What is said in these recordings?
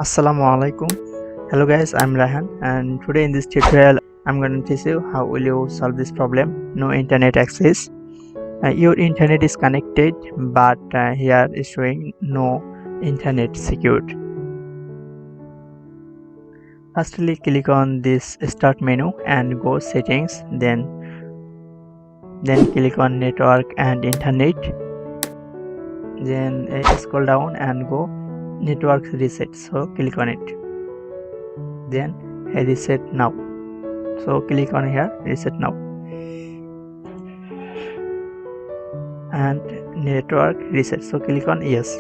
Assalamu alaikum. Hello guys, I'm Rayhan and today in this tutorial I'm going to teach you how will you solve this problem. No internet access. Your internet is connected but here is showing no internet secured. Firstly click on this start menu and go settings, then click on network and internet, then scroll down and go network reset, so click on it, then reset now, so click on here reset now and network reset, so click on yes.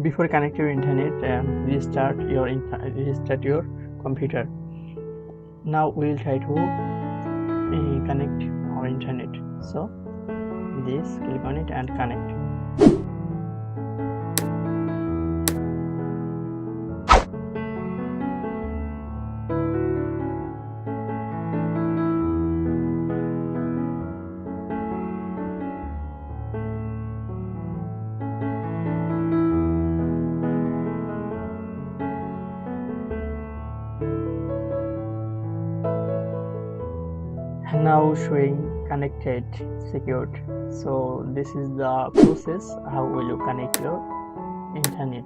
Before connect your internet, restart your computer. Now we will try to connect our internet, so this click on it and connect. Now showing connected secured, so this is the process how will you connect your internet.